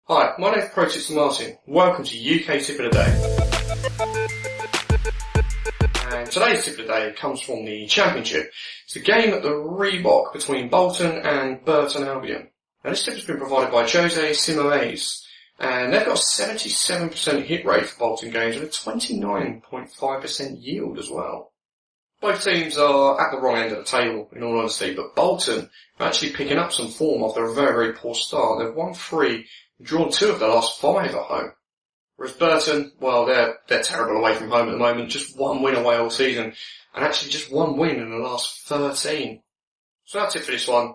Hi, my name's Pro Tipster Martin. Welcome to UK Tip of the Day. And today's Tip of the Day comes from the Championship. It's a game at the Reebok between Bolton and Burton Albion. Now this tip has been provided by Jose Simoes, and they've got a 77% hit rate for Bolton games and a 29.5% yield as well. Both teams are at the wrong end of the table, in all honesty, but Bolton are actually picking up some form after a very, very poor start. They've won 3, drawn 2 of their last 5 at home. Whereas Burton, well, they're terrible away from home at the moment, just 1 win away all season, and actually just 1 win in the last 13. So that's it for this one.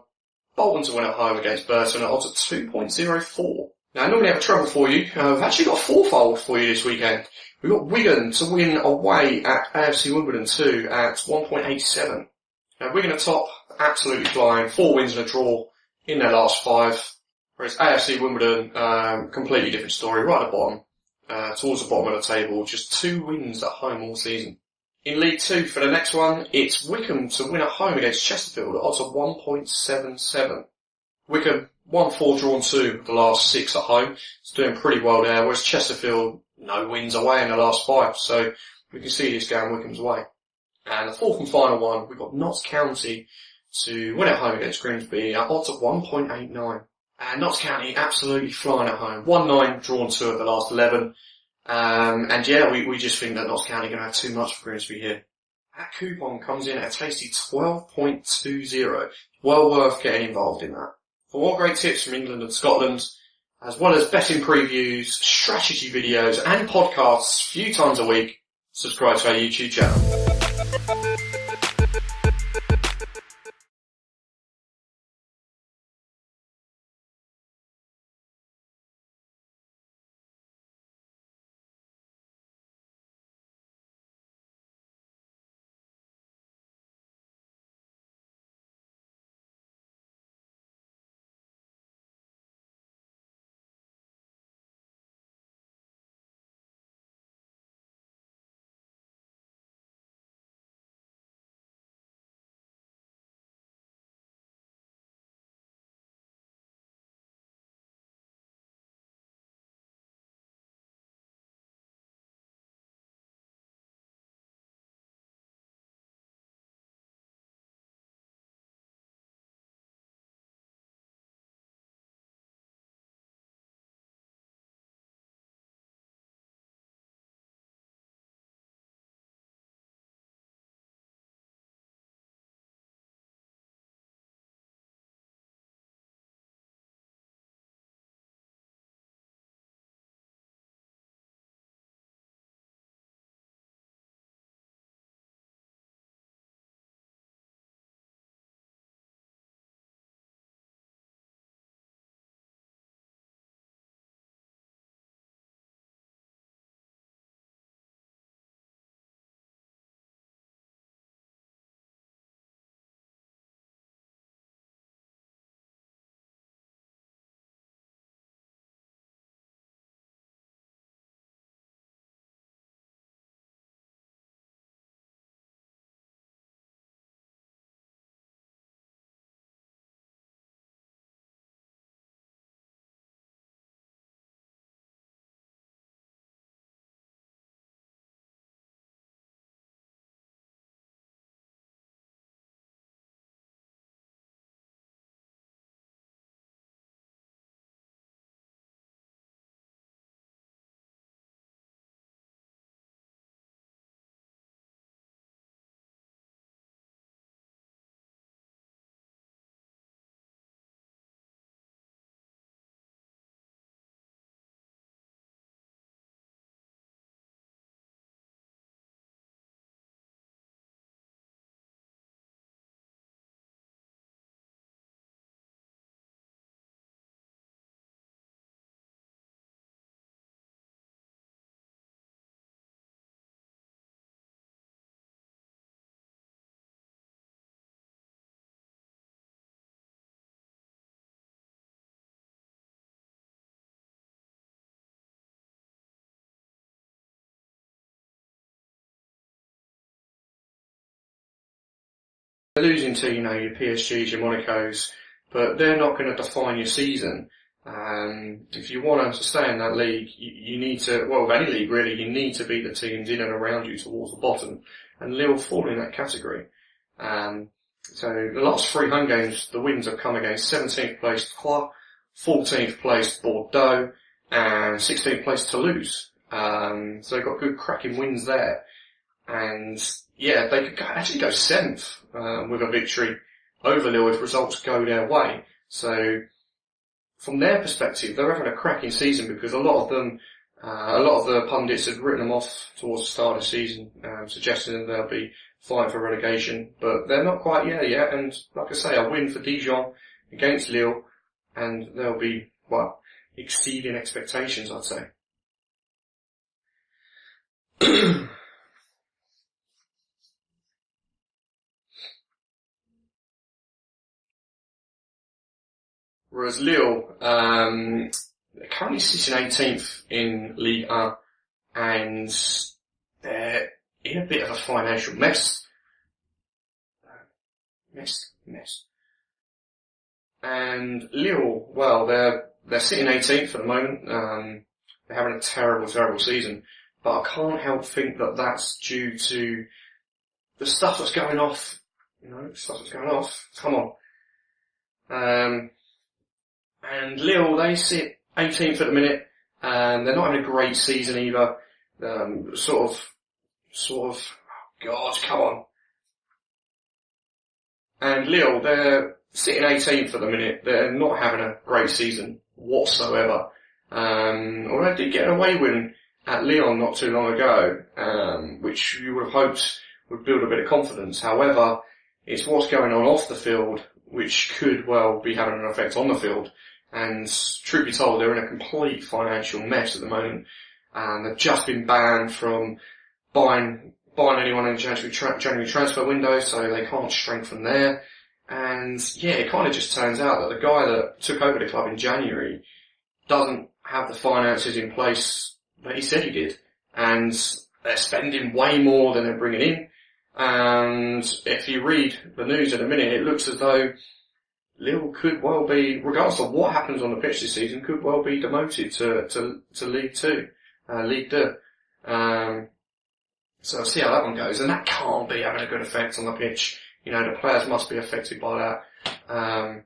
Bolton to win at home against Burton at odds of 2.04. Now I normally have a treble for you. I've actually got a fourfold for you this weekend. We've got Wigan to win away at AFC Wimbledon 2 at 1.87. Now Wigan at top, absolutely flying, 4 wins and a draw in their last 5. Whereas AFC Wimbledon, completely different story, right at the bottom, towards the bottom of the table, just 2 wins at home all season. In League 2 for the next one, it's Wycombe to win at home against Chesterfield at odds of 1.77. Wycombe, 1-4 drawn 2 of the last 6 at home. It's doing pretty well there, whereas Chesterfield, no wins away in the last 5, so we can see this going Wycombe's way. And the fourth and final one, we've got Notts County to win at home against Grimsby at odds of 1.89. And Notts County absolutely flying at home. 1-9, drawn 2 of the last 11. And yeah, we just think that Notts County are going to have too much for Grimsby here. That coupon comes in at a tasty 12.20. Well worth getting involved in that. For more great tips from England and Scotland, as well as betting previews, strategy videos and podcasts a few times a week, subscribe to our YouTube channel. Losing to, your PSGs, your Monacos, but they're not going to define your season. If you want to stay in that league, you need to, well, with any league really, you need to beat the teams in and around you towards the bottom, and Lille fall in that category. So the last 3 home games, the wins have come against 17th placed Troyes, 14th placed Bordeaux, and 16th placed Toulouse. So they've got good cracking wins there. And yeah, they could actually go 7th, with a victory over Lille if results go their way. So from their perspective, they're having a cracking season because a lot of the pundits had written them off towards the start of the season, suggesting that they'll be fighting for relegation, but they're not quite there yet. And like I say, a win for Dijon against Lille, and they'll be, well, exceeding expectations, I'd say. Whereas Lille, they're currently sitting 18th in Ligue 1, and they're in a bit of a financial mess. And Lille, well, they're sitting 18th at the moment. They're having a terrible season. But I can't help think that that's due to the stuff that's going off. Come on. And Lille, they sit 18th at the minute, and they're not having a great season either. Sort of, God, come on. And Lille, they're sitting 18th at the minute. They're not having a great season whatsoever. Although they did get an away win at Lyon not too long ago, which you would have hoped would build a bit of confidence. However, it's what's going on off the field which could well be having an effect on the field. And truth be told, they're in a complete financial mess at the moment. And they've just been banned from buying anyone in the January transfer window, so they can't strengthen there. And yeah, it kind of just turns out that the guy that took over the club in January doesn't have the finances in place that he said he did. And they're spending way more than they're bringing in. And if you read the news in a minute, it looks as though Lille could well be, regardless of what happens on the pitch this season, could well be demoted to League 2, League 2. So I'll see how that one goes. And that can't be having a good effect on the pitch. You know, the players must be affected by that.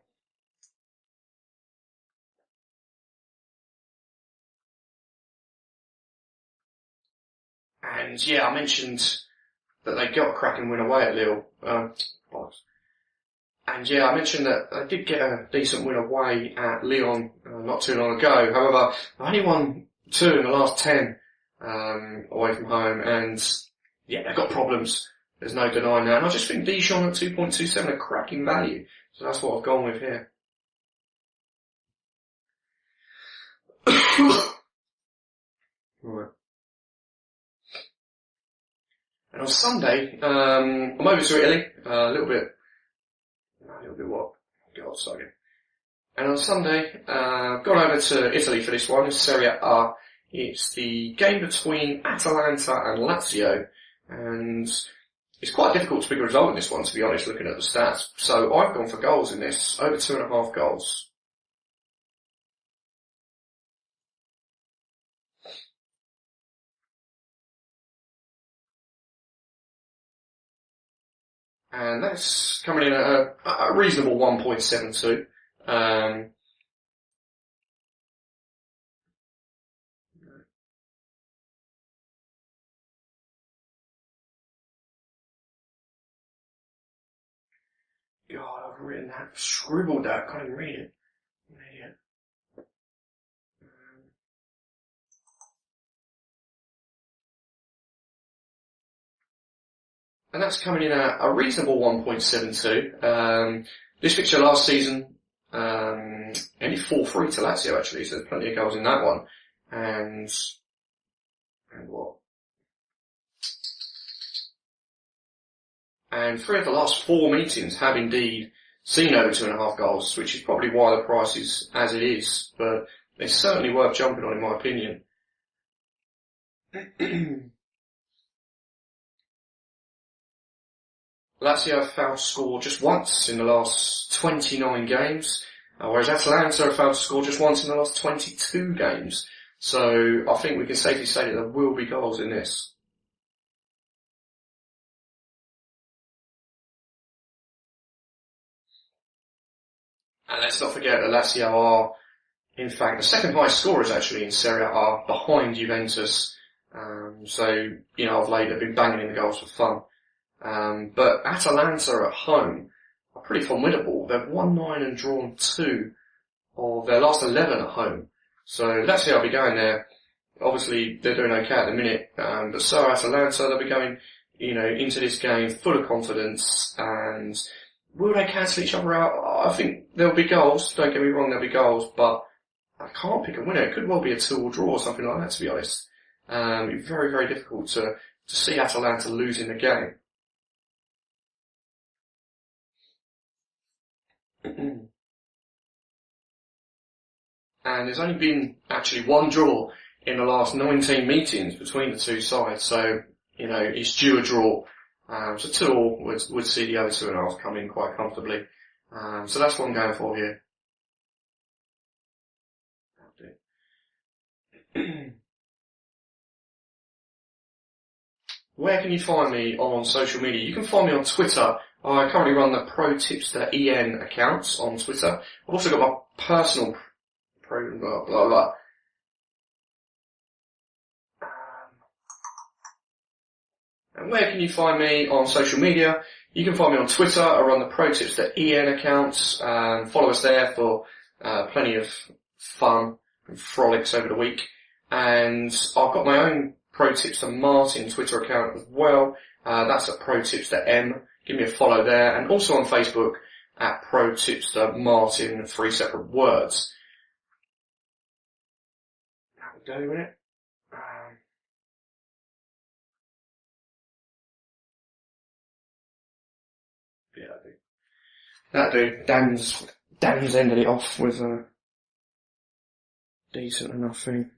And yeah, I mentioned that they got a cracking win away at Lille. And yeah, I mentioned that they did get a decent win away at Lyon not too long ago. However, they only won 2 in the last 10 away from home, and yeah, they've got problems. There's no denying that. And I just think Dijon at 2.27 a cracking value. So that's what I've gone with here. Right. And on Sunday, I'm over to Italy, a little bit what? God, sorry. And on Sunday, I've gone over to Italy for this one, it's Serie A. It's the game between Atalanta and Lazio, and it's quite difficult to pick a result in this one, to be honest, looking at the stats. So I've gone for goals in this, over 2.5 goals. And that's coming in at a reasonable 1.72. God, I've written that, scribbled that, can't even read it. And that's coming in at a reasonable 1.72. This fixture last season, only 4-3 to Lazio actually, so there's plenty of goals in that one. And what? And 3 of the last 4 meetings have indeed seen over 2.5 goals, which is probably why the price is as it is, but it's certainly worth jumping on in my opinion. Lazio have failed to score just once in the last 29 games. Whereas Atalanta have failed to score just once in the last 22 games. So I think we can safely say that there will be goals in this. And let's not forget that Lazio are, in fact, the second highest scorers actually in Serie A, behind Juventus. So, you know, of late they've been banging in the goals for fun. But Atalanta at home are pretty formidable. They've won 9 and drawn 2 of their last 11 at home. So that's how I'll be going there. Obviously, they're doing okay at the minute, but so Atalanta, they'll be going, you know, into this game full of confidence. And will they cancel each other out? I think there'll be goals. Don't get me wrong, there'll be goals, but I can't pick a winner. It could well be a 2-2 draw or something like that, to be honest. It'd be very, very difficult to see Atalanta losing the game. And there's only been actually one draw in the last 19 meetings between the two sides, so, you know, it's due a draw. So 2-2 would see the other 2.5 come in quite comfortably. So that's what I'm going for here. Where can you find me on social media? You can find me on Twitter. I currently run the Pro Tipster EN accounts on Twitter. I've also got my personal pro blah blah blah. And where can you find me on social media? You can find me on Twitter. I run the Pro Tipster EN accounts. Follow us there for plenty of fun and frolics over the week. And I've got my own Pro Tipster Martin Twitter account as well. That's at Pro Tipster M. Give me a follow there. And also on Facebook at Pro Tipster Martin, 3 separate words. That would go, wouldn't it? Yeah, that'd do. Dan's ended it off with a decent enough thing.